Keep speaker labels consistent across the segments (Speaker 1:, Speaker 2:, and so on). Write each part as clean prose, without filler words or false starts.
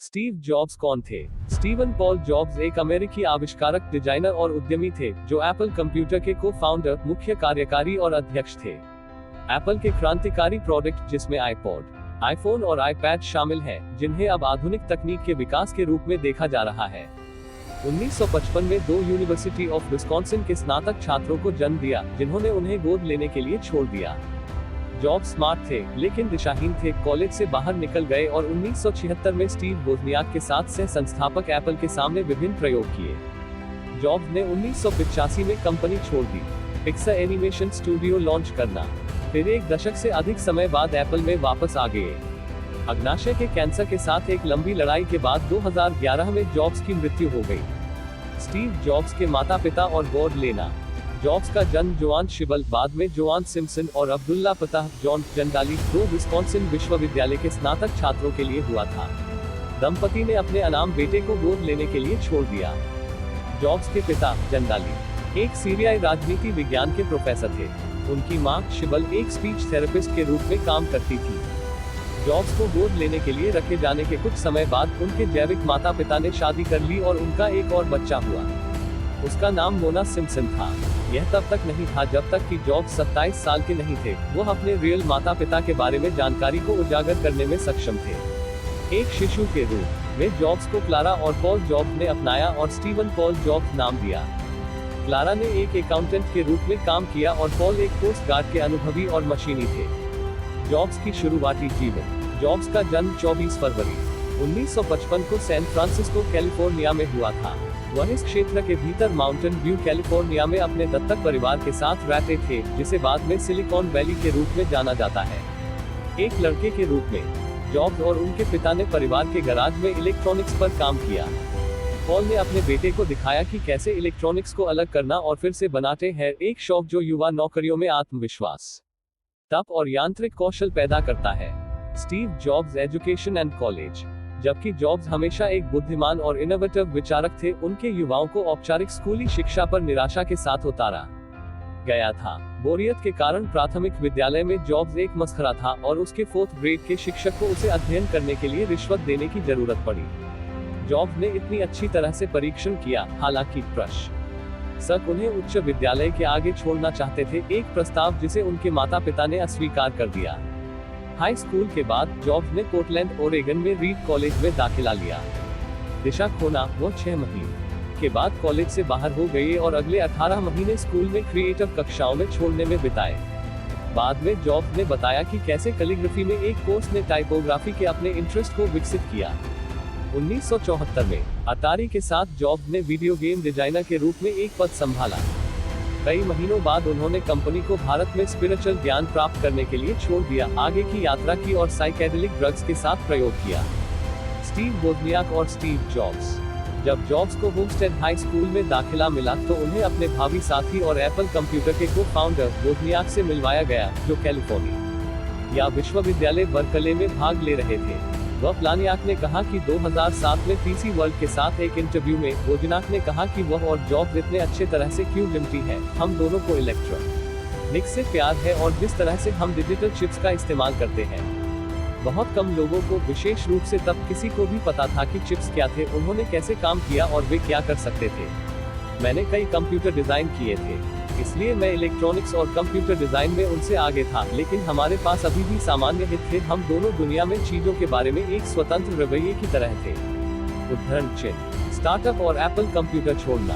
Speaker 1: Steve jobs कौन थे? Steven Paul jobs एक अमेरिकी आविष्कारक, डिजाइनर और उद्यमी थे, जो एप्पल कंप्यूटर के को-फाउंडर, मुख्य कार्यकारी और अध्यक्ष थे। एप्पल के क्रांतिकारी प्रोडक्ट जिसमें आईपॉड, आईफोन और आईपैड शामिल हैं, जिन्हें अब आधुनिक तकनीक के विकास के रूप में देखा जा रहा है। 1955 में 2 यूनिवर्सिटी ऑफ विस्कॉन्सिन के स्नातक छात्रों को जन्म दिया, जिन्होंने उन्हें गोद लेने के लिए छोड़ दिया। जॉब्स स्मार्ट थे, लेकिन दिशाहीन थे, कॉलेज से बाहर निकल गए और 1976 में स्टीव वोज़नियाक के साथ सह संस्थापक एप्पल के सामने विभिन्न प्रयोग किए। जॉब्स ने 1985 में कंपनी छोड़ दी, पिक्सर एनिमेशन स्टूडियो लॉन्च करना, फिर एक दशक से अधिक समय बाद एप्पल में वापस आ गए। अग्नाशय के कैंसर के साथ एक लंबी लड़ाई के बाद 2011 में जॉब्स की मृत्यु हो गई। स्टीव जॉब्स के माता पिता और गॉड लेना। जॉब्स का जन्म जोआन शिबल, बाद में जोआन सिम्पसन और अब्दुल्ला पताह जॉन जंडाली, 2 विस्कॉन्सिन विश्वविद्यालय के स्नातक छात्रों के लिए हुआ था। दंपति ने अपने अनाम बेटे को गोद लेने के लिए छोड़ दिया। जॉब्स के पिता जंडाली एक सीरियाई राजनीति विज्ञान के प्रोफेसर थे। उनकी मां शिबल एक स्पीच थेरेपिस्ट के रूप में काम करती थी। जॉब्स को गोद लेने के लिए रखे जाने के कुछ समय बाद उनके जैविक माता पिता ने शादी कर ली और उनका एक और बच्चा हुआ। उसका नाम मोना सिम्पसन था। यह तब तक नहीं था जब तक कि जॉब्स 27 साल के नहीं थे। वो अपने रियल माता पिता के बारे में जानकारी को उजागर करने में सक्षम थे। एक शिशु के रूप में जॉब्स को क्लारा और पॉल जॉब्स ने अपनाया और स्टीवन पॉल जॉब्स नाम दिया। क्लारा ने एक अकाउंटेंट के रूप में काम किया और पॉल एक कोस्ट गार्ड के अनुभवी और मशीनी थे। जॉब्स की शुरुआती जीवन। जॉब्स का जन्म 24 फरवरी 1955 को सैन फ्रांसिस्को, कैलिफोर्निया में हुआ था। वह इस क्षेत्र के भीतर माउंटेन व्यू, कैलिफोर्निया में अपने दत्तक परिवार के साथ रहते थे, जिसे बाद में सिलिकॉन वैली के रूप में जाना जाता है। एक लड़के के रूप में जॉब्स और उनके पिता ने परिवार के गैराज में इलेक्ट्रॉनिक्स पर काम किया। पॉल ने अपने बेटे को दिखाया कि कैसे इलेक्ट्रॉनिक्स को अलग करना और फिर से बनाते हैं, एक शौक जो युवा नौकरियों में आत्मविश्वास, तप और यांत्रिक कौशल पैदा करता है। Steve jobs education and college. जबकि जॉब्स हमेशा एक बुद्धिमान और इनोवेटिव विचारक थे, उनके युवाओं को औपचारिक स्कूली शिक्षा पर निराशा के साथ उतारा गया था। बोरियत के कारण प्राथमिक विद्यालय में जॉब्स एक मस्खरा था और उसके 4th ग्रेड के शिक्षक को उसे अध्ययन करने के लिए रिश्वत देने की जरूरत पड़ी। जॉब्स ने इतनी अच्छी तरह से परीक्षण किया, हालांकि प्रशंसक उन्हें उच्च विद्यालय के आगे छोड़ना चाहते थे, एक प्रस्ताव जिसे उनके माता पिता ने अस्वीकार कर दिया। हाई स्कूल के बाद जॉब्स ने पोर्टलैंड, ओरेगन में रीड कॉलेज में दाखिला लिया। दिशा खोना, वो 6 महीने के बाद कॉलेज से बाहर हो गए और अगले 18 महीने स्कूल में क्रिएटिव कक्षाओं में छोड़ने में बिताए। बाद में जॉब्स ने बताया कि कैसे कैलीग्राफी में एक कोर्स ने टाइपोग्राफी के अपने इंटरेस्ट को विकसित किया। 1974 में अटारी के साथ जॉब्स ने वीडियो गेम डिजाइनर के रूप में एक पद संभाला। कई महीनों बाद उन्होंने कंपनी को भारत में स्पिरिचुअल ज्ञान प्राप्त करने के लिए छोड़ दिया, आगे की यात्रा की और साइकेडेलिक ड्रग्स के साथ प्रयोग किया। स्टीव वोज़नियाक और स्टीव जॉब्स। जब जॉब्स को होमस्टेड हाई स्कूल में दाखिला मिला तो उन्हें अपने भावी साथी और एप्पल कंप्यूटर के को-फाउंडर वोज़नियाक से मिलवाया गया, जो कैलिफोर्निया विश्वविद्यालय बर्कले में भाग ले रहे थे। वोज़नियाक ने कहा कि 2007 में पीसी वर्ल्ड के साथ एक इंटरव्यू में वोज़नियाक ने कहा कि वह और जॉब्स इतने अच्छे तरह से क्यों जमती है। हम दोनों को इलेक्ट्रॉनिक्स से प्यार है और जिस तरह से हम डिजिटल चिप्स का इस्तेमाल करते हैं। बहुत कम लोगों को, विशेष रूप से तब किसी को भी पता था कि चिप्स क्या थे, उन्होंने कैसे काम किया और वे क्या कर सकते थे। मैंने कई कंप्यूटर डिजाइन किए थे, इसलिए मैं इलेक्ट्रॉनिक्स और कंप्यूटर डिजाइन में उनसे आगे था, लेकिन हमारे पास अभी भी सामान्य हित थे। हम दोनों दुनिया में चीजों के बारे में एक स्वतंत्र रवैये की तरह थे। उदाहरण चिन्ह। स्टार्टअप और एप्पल कंप्यूटर छोड़ना।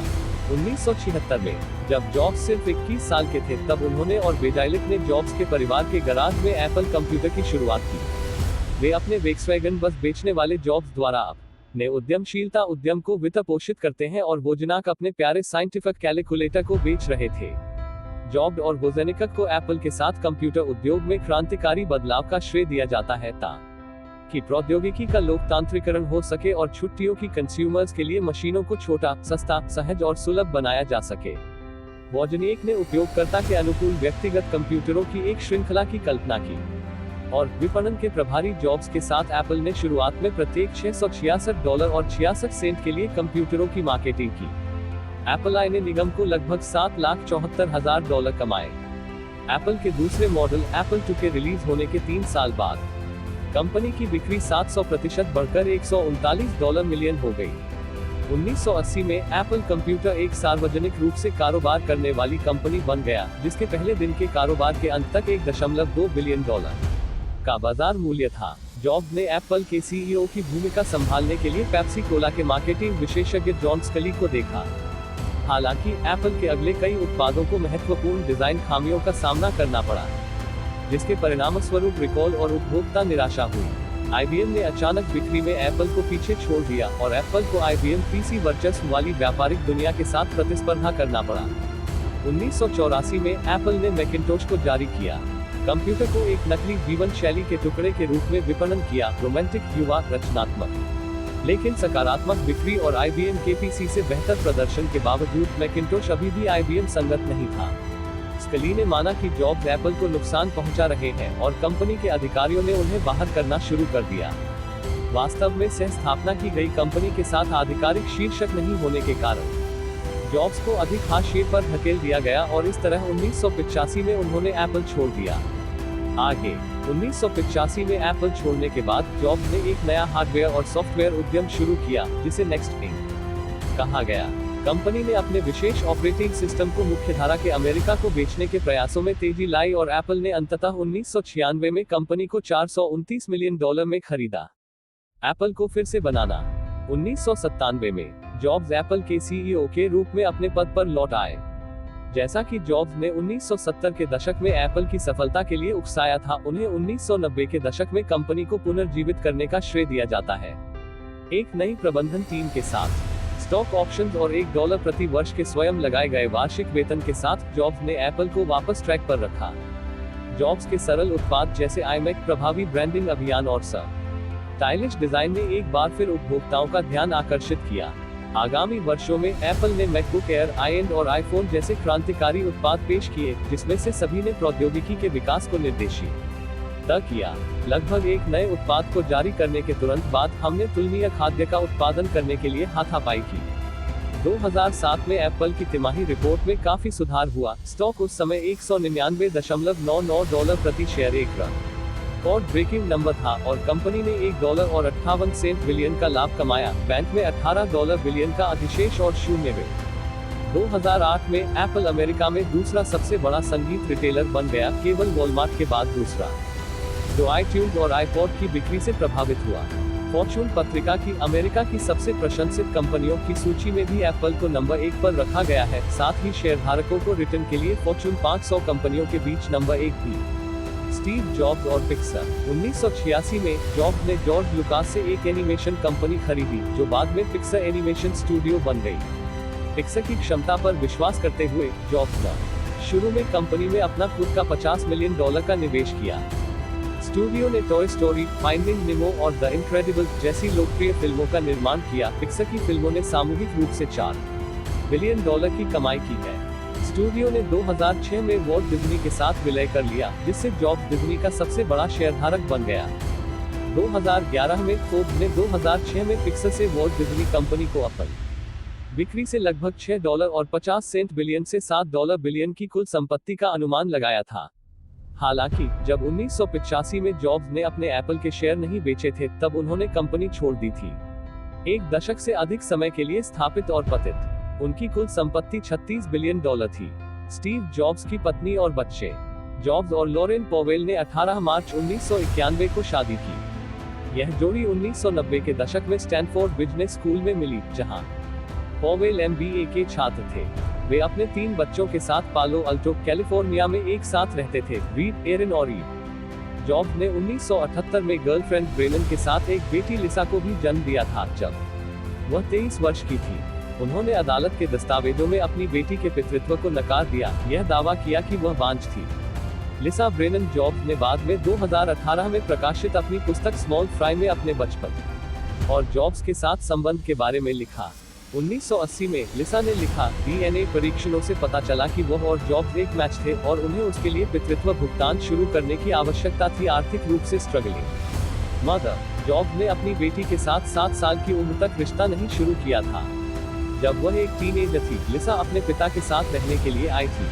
Speaker 1: 1976 में जब जॉब्स सिर्फ 21 साल के थे, तब उन्होंने और बेजाइलिक ने जॉब्स के परिवार के गराज में एप्पल कंप्यूटर की शुरुआत की। वे अपने वोक्सवैगन बस बेचने वाले जॉब्स द्वारा अपने उद्यमशीलता उद्यम को वित्त पोषित करते हैं और वोज़नियाक अपने प्यारे साइंटिफिक कैलकुलेटर को बेच रहे थे। जॉब्स और वोज़नियाक को एप्पल के साथ कंप्यूटर उद्योग में क्रांतिकारी बदलाव का श्रेय दिया जाता है ताकि प्रौद्योगिकी का लोकतांत्रिकरण हो सके और छुट्टियों की कंज्यूमर्स के लिए मशीनों को छोटा, सस्ता, सहज और सुलभ बनाया जा सके। वोज़नियाक ने उपयोगकर्ता के अनुकूल व्यक्तिगत कंप्यूटरों की एक श्रृंखला की कल्पना की और विपणन के प्रभारी जॉब्स के साथ एप्पल ने शुरुआत में प्रत्येक $666 और 66 सेंट के लिए कंप्यूटरों की मार्केटिंग की। एप्पल आई ने निगम को लगभग $7,74,000 कमाए। एप्पल के दूसरे मॉडल एप्पल II के रिलीज होने के 3 साल बाद कंपनी की बिक्री 700% बढ़कर $139 मिलियन हो गई। 1980 में एप्पल कंप्यूटर एक सार्वजनिक रूप से कारोबार करने वाली कंपनी बन गया, जिसके पहले दिन के कारोबार के अंत तक $1.2 बिलियन का बाजार मूल्य था। जॉब्स ने एप्पल के सीईओ की भूमिका संभालने के लिए पेप्सी कोला के मार्केटिंग विशेषज्ञ जॉन स्कली को देखा। हालांकि एप्पल के अगले कई उत्पादों को महत्वपूर्ण डिजाइन खामियों का सामना करना पड़ा, जिसके परिणामस्वरूप रिकॉल और उपभोक्ता निराशा हुई। IBM ने अचानक बिक्री में एप्पल को पीछे छोड़ दिया और एप्पल को IBM पीसी वर्चस्व वाली व्यापारिक दुनिया के साथ प्रतिस्पर्धा करना पड़ा। 1984 में एप्पल ने मैकिन्टोश को जारी किया। कंप्यूटर को एक नकली जीवन शैली के टुकड़े के रूप में विपणन किया, रोमांटिक, युवा, रचनात्मक। लेकिन सकारात्मक बिक्री और IBM के पीसी से बेहतर प्रदर्शन के बावजूद मैकिन्टोश अभी भी IBM संगत नहीं था। स्कली ने माना कि जॉब्स एप्पल को नुकसान पहुंचा रहे हैं और कंपनी के अधिकारियों ने उन्हें बाहर करना शुरू कर दिया। वास्तव में सह स्थापना की गई कंपनी के साथ आधिकारिक शीर्षक नहीं होने के कारण जॉब्स को अधिक हाशिए पर धकेल दिया गया और इस तरह 1985 में उन्होंने एप्पल छोड़ दिया। आगे 1985 में एप्पल छोड़ने के बाद जॉब्स ने एक नया हार्डवेयर और सॉफ्टवेयर उद्यम शुरू किया, जिसे नेक्स्ट इंक कहा गया। कंपनी ने अपने विशेष ऑपरेटिंग सिस्टम को मुख्यधारा के अमेरिका को बेचने के प्रयासों में तेजी लाई और एप्पल ने अंततः 1996 में कंपनी को $429 मिलियन में खरीदा। एप्पल को फिर से बनाना। 1997 में जॉब्स एप्पल के सीईओ के रूप में अपने पद पर लौट आए। जैसा कि जॉब्स ने 1970 के दशक में एप्पल की सफलता के लिए उकसाया था, उन्हें 1990 के दशक में कंपनी को पुनर्जीवित करने का श्रेय दिया जाता है। एक नई प्रबंधन टीम के साथ, स्टॉक ऑप्शंस और $1 प्रति वर्ष के स्वयं लगाए गए वार्षिक वेतन के साथ जॉब्स ने एप्पल को वापस ट्रैक पर रखा। जॉब्स के सरल उत्पाद जैसे iMac, प्रभावी ब्रांडिंग अभियान और स्टाइलिश डिजाइन ने एक बार फिर उपभोक्ताओं का ध्यान आकर्षित किया। आगामी वर्षों में एप्पल ने मैकबुक एयर, iPad और आईफोन जैसे क्रांतिकारी उत्पाद पेश किए, जिसमें से सभी ने प्रौद्योगिकी के विकास को निर्देशित किया। लगभग एक नए उत्पाद को जारी करने के तुरंत बाद हमने तुलनीय खाद्य का उत्पादन करने के लिए हाथापाई की। 2007 में एप्पल की तिमाही रिपोर्ट में काफी सुधार हुआ। स्टॉक उस समय $199.99 प्रति शेयर एक रिकॉर्ड ब्रेकिंग नंबर था और कंपनी ने $1.58 बिलियन का लाभ कमाया। बैंक में $18 बिलियन का अधिशेष और शून्य वे। 2008 में एप्पल अमेरिका में दूसरा सबसे बड़ा संगीत रिटेलर बन गया, केवल वॉलमार्ट के बाद दूसरा, जो iTunes और iPod की बिक्री से प्रभावित हुआ। फॉर्च्यून पत्रिका की अमेरिका की सबसे प्रशंसित कंपनियों की सूची में भी एप्पल को नंबर 1 पर रखा गया है। साथ ही शेयरधारकों को रिटर्न के लिए फॉर्च्यून 500 कंपनियों के बीच नंबर 1 भी। स्टीव जॉब्स और पिक्सर। 1986 में जॉब्स ने जॉर्ज लुकास से एक एनिमेशन कंपनी खरीदी, जो बाद में पिक्सर एनिमेशन स्टूडियो बन गई। पिक्सर की क्षमता पर विश्वास करते हुए जॉब्स ने शुरू में कंपनी में अपना खुद का $50 मिलियन का निवेश किया। स्टूडियो ने टॉय स्टोरी, फाइंडिंग नेमो और द इनक्रेडिबल्स जैसी लोकप्रिय फिल्मों का निर्माण किया। पिक्सर की फिल्मों ने सामूहिक रूप से $4 बिलियन की कमाई की है। स्टूडियो ने 2006 में वॉल्ट डिज्नी के साथ विलय कर लिया, जिससे जॉब्स डिज्नी का सबसे बड़ा शेयरधारक बन गया। 2011 में फोर्ब्स ने 2006 में पिक्सर से वॉल्ट डिज्नी कंपनी को अपनी बिक्री से लगभग $6.50 बिलियन से $7 बिलियन की कुल संपत्ति का अनुमान लगाया था। हालांकि जब 1985 में जॉब्स ने अपने एप्पल के शेयर नहीं बेचे थे, तब उन्होंने कंपनी छोड़ दी थी। एक दशक से अधिक समय के लिए स्थापित और पतित उनकी कुल संपत्ति $36 बिलियन थी। स्टीव जॉब्स की पत्नी और बच्चे। जॉब्स और लॉरेन पॉवेल ने 18 मार्च 1991 को शादी की। यह जोड़ी 1990 के दशक में स्टैनफोर्ड बिजनेस स्कूल में मिली, जहां पॉवेल MBA के छात्र थे। वे अपने 3 बच्चों के साथ पालो अल्टो, कैलिफोर्निया में एक साथ रहते थे, रीड, एरन और ईव। जॉब्स ने 1978 में गर्लफ्रेंड ब्रेनन के साथ एक बेटी लिसा को भी जन्म दिया था, जब वह 23 वर्ष की थी। उन्होंने अदालत के दस्तावेजों में अपनी बेटी के पितृत्व को नकार दिया, यह दावा किया कि वह बांझ थी। लिसा ब्रेनन जॉब्स ने बाद में 2018 में प्रकाशित अपनी पुस्तक स्मॉल फ्राई में अपने बचपन और जॉब्स के साथ संबंध के बारे में लिखा। 1980 में लिसा ने लिखा, DNA परीक्षणों से पता चला कि वह और जॉब्स एक मैच थे और उन्हें उसके लिए पितृत्व भुगतान शुरू करने की आवश्यकता थी। आर्थिक रूप से स्ट्रगलिंग मदर। जॉब्स ने अपनी बेटी के साथ 7 साल की उम्र तक रिश्ता नहीं शुरू किया था। जब वह एक टीनेजर थी, लिसा अपने पिता के साथ रहने के लिए आई थी।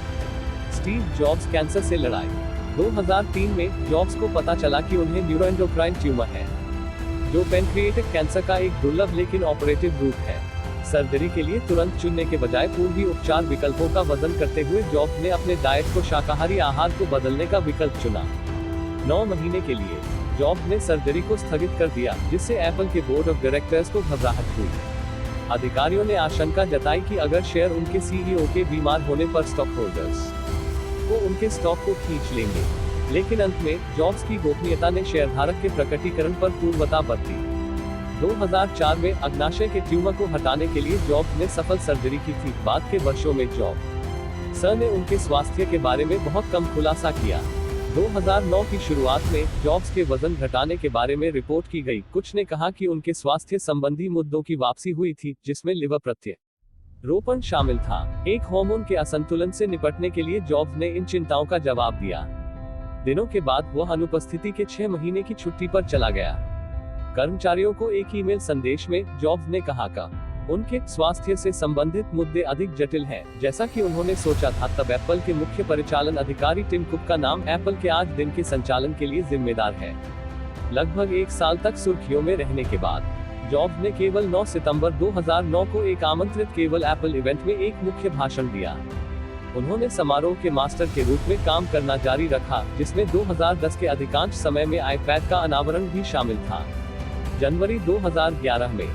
Speaker 1: स्टीव जॉब्स कैंसर से लड़ाई। 2003 में जॉब्स को पता चला कि उन्हें न्यूरोएंडोक्राइन ट्यूमर है, जो पैनक्रिएटिक कैंसर का एक दुर्लभ लेकिन ऑपरेटिव रूप है। सर्जरी के लिए तुरंत चुनने के बजाय पूर्वी उपचार विकल्पों का वजन करते हुए जॉब्स ने अपने डाइट को शाकाहारी आहार को बदलने का विकल्प चुना। 9 महीने के लिए जॉब्स ने सर्जरी को स्थगित कर दिया, जिससे एप्पल के बोर्ड ऑफ डायरेक्टर्स को घबराहट हुई। अधिकारियों ने आशंका जताई कि अगर शेयर उनके सीईओ के बीमार होने पर स्टॉक होल्डर्स को उनके स्टॉक को खींच लेंगे, लेकिन अंत में जॉब्स की गोपनीयता ने शेयरधारक के प्रकटीकरण पर पूर्वता बरती। 2004 में अग्नाशय के ट्यूमर को हटाने के लिए जॉब्स ने सफल सर्जरी की थी। बाद के वर्षों में जॉब्स ने उनके स्वास्थ्य के बारे में बहुत कम खुलासा किया। 2009 की शुरुआत में जॉब्स के वजन घटाने के बारे में रिपोर्ट की गई। कुछ ने कहा कि उनके स्वास्थ्य संबंधी मुद्दों की वापसी हुई थी, जिसमें लिवर प्रत्यारोपण शामिल था। एक हार्मोन के असंतुलन से निपटने के लिए जॉब्स ने इन चिंताओं का जवाब दिया। दिनों के बाद वह अनुपस्थिति के 6 महीने की छुट्टी पर चला गया। कर्मचारियों को एक ईमेल संदेश में जॉब्स ने कहा कि उनके स्वास्थ्य से संबंधित मुद्दे अधिक जटिल हैं, जैसा कि उन्होंने सोचा था। तब एप्पल के मुख्य परिचालन अधिकारी टिम कुक का नाम एप्पल के आज दिन के संचालन के लिए जिम्मेदार है। लगभग 1 साल तक सुर्खियों में रहने के बाद जॉब्स ने केवल 9 सितंबर 2009 को एक आमंत्रित केवल एप्पल इवेंट में एक मुख्य भाषण दिया। उन्होंने समारोह के मास्टर के रूप में काम करना जारी रखा, जिसमें 2010 के अधिकांश समय में आईपैड का अनावरण भी शामिल था। जनवरी 2011 में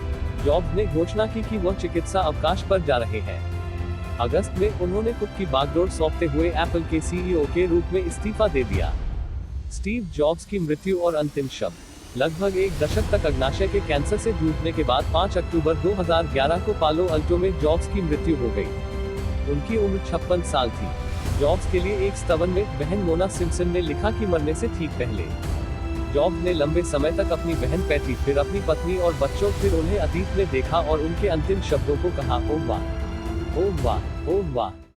Speaker 1: जॉब्स ने घोषणा की कि वह चिकित्सा अवकाश पर जा रहे हैं। अगस्त में उन्होंने खुद की बागडोर सौंपते हुए एप्पल के सीईओ के रूप में इस्तीफा दे दिया। स्टीव जॉब्स की मृत्यु और अंतिम शब्द। लगभग 1 दशक तक अग्नाशय के कैंसर से जूझने के बाद 5 अक्टूबर 2011 को पालो अल्टो में जॉब्स की मृत्यु हो गई। उनकी उम्र 56 साल थी। जॉब्स के लिए एक स्तवन में बहन मोना सिम्पसन ने लिखा कि मरने से ठीक पहले जॉब्स ने लंबे समय तक अपनी बहन पैटी, फिर अपनी पत्नी और बच्चों, फिर उन्हें अतीत में देखा और उनके अंतिम शब्दों को कहा, ओह वाह, ओह वाह, ओह वाह।